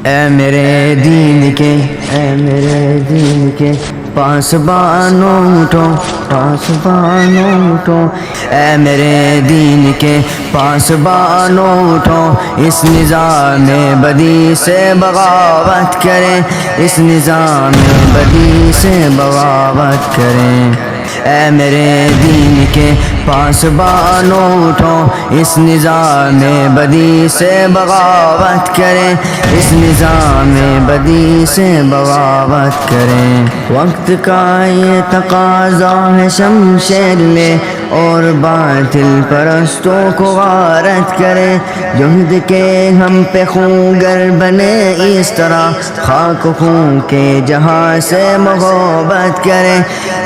اے میرے دین کے، اے میرے دین کے پاسبانوں اٹھو، پاسبانوں اٹھو، اے میرے دین کے پاسبانوں اٹھو، اس نظام بدی سے بغاوت کریں، اس نظام بدی سے بغاوت کریں۔ اے میرے دین کے پاسبانوں اٹھو، اس نظام بدی سے بغاوت کریں، اس نظام بدی سے بغاوت کریں۔ وقت کا یہ تقاضا ہے شمشیر لے اور باطل پرستوں کو غارت کریں، جہد کے ہم پہ خونگر بنے اس طرح خاک خون کے جہاں سے محبت کریں،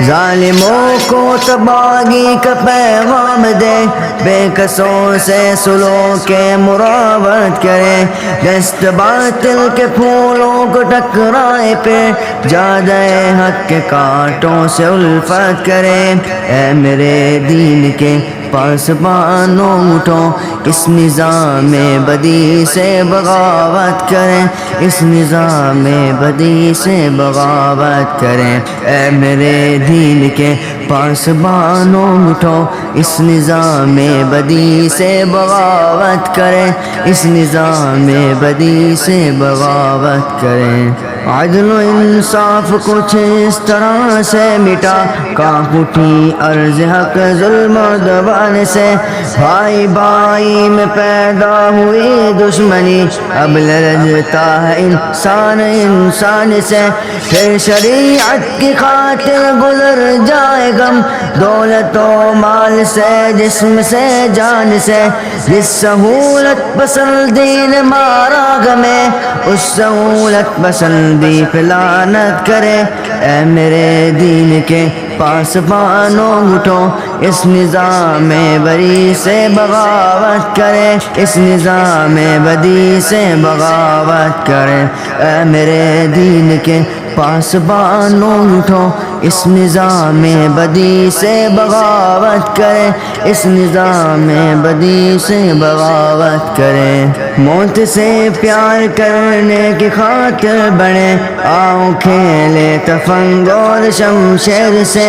ظالموں کو تباہی کا پیغام دے، بے کسوں سے سلوک کے مراوت کریں، دست باطل کے پھولوں کو ٹکرائے پہ جادہ حق کے کانٹوں سے الفت کریں۔ اے میرے دین کے پاسبانوں اٹھو، اس نظام بدی سے بغاوت کریں، اس نظام بدی سے بغاوت کریں۔ اے میرے دین کے پاسبانوں اٹھو، اس نظام بدی سے بغاوت کریں، اس نظام بدی سے بغاوت کریں۔ عدل و انصاف کچھ اس طرح سے مٹا، کانپ اٹھی عرض حق ظلم و عدوان سے، بھائی بھائی میں پیدا ہوئی دشمنی، اب لرزتا ہے انسان انسان سے، پھر شریعت کی خاطر گزر جائے غم، دولت و مال سے جسم سے جان سے، جس سہولت پسندی نے مارا غمیں، اس سہولت پسندی پہ لعنت کرے۔ اے میرے دین کے پاسبانوں اٹھو، اس نظام بدی سے بغاوت کریں، اس نظام بدی سے بغاوت کریں۔ اے میرے دین کے پاسبانوں اٹھو، اس نظام بدی سے بغاوت کریں، اس نظام بدی سے بغاوت کریں۔ موت سے پیار کرنے کی خاطر بڑھیں، آؤ کھیلے تفنگ اور شمشیر سے،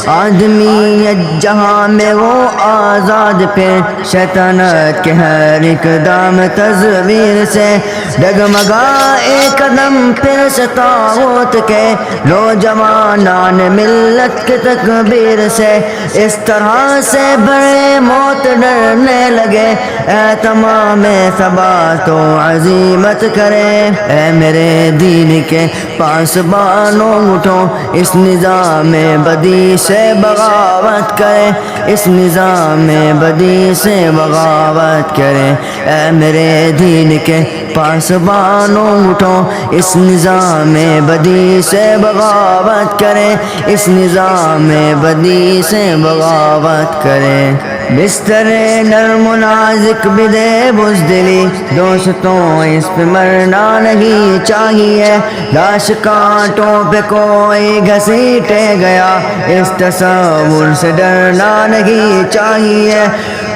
آدمیت جہاں میں وہ آزاد پھر شیطنت کے ہر ایک دام تزویر سے، ڈگمگائے قدم پھر سے طاغوت کے نوجوانان ملت کے تکبیر سے، اس طرح سے بڑے موت ڈرنے لگے، اے تمام ثبات و عزیمت کرے۔ اے میرے دین کے پاسبانوں اٹھو، اس نظام بدی سے بغاوت کریں، اس نظام بدی سے بغاوت کریں۔ اے میرے دین کے پاسبانوں اٹھو، اس نظام بدی سے بغاوت کریں، اس نظام بدی سے بغاوت کریں۔ بستر نرم و نازک بھی دے بزدلی، دوستوں اس پہ مرنا نہیں چاہیے، لاش کانٹوں پہ کوئی گھسیٹے گیا، اس تصور سے ڈرنا نہیں چاہیے،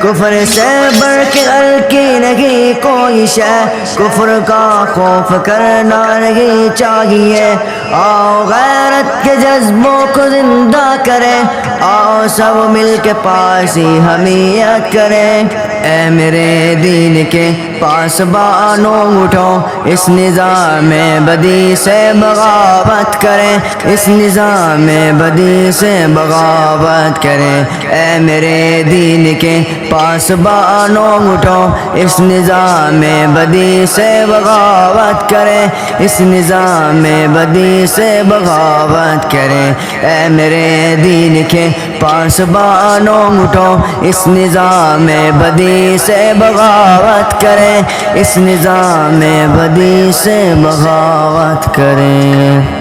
کفر سے بڑھ کے ہلکی نہیں کوئی شے، کفر کا خوف کرنا نہیں چاہیے، آؤ غیرت کے جذبوں کو زندہ کریں، آؤ سب مل کے پاسی حمیت کریں۔ اے میرے دین کے پاسبانوں اٹھو، اس نظام بدی سے بغاوت کریں، اس نظام بدی سے بغاوت کریں۔ اے میرے دین کے پاسبانوں اٹھو، اس نظام بدی سے بغاوت کریں، اس نظام بدی سے بغاوت کریں۔ اے میرے دین کے پاسبانوں اٹھو، اس نظام بدی سے بغاوت کریں، اس نظام بدی سے بغاوت کریں۔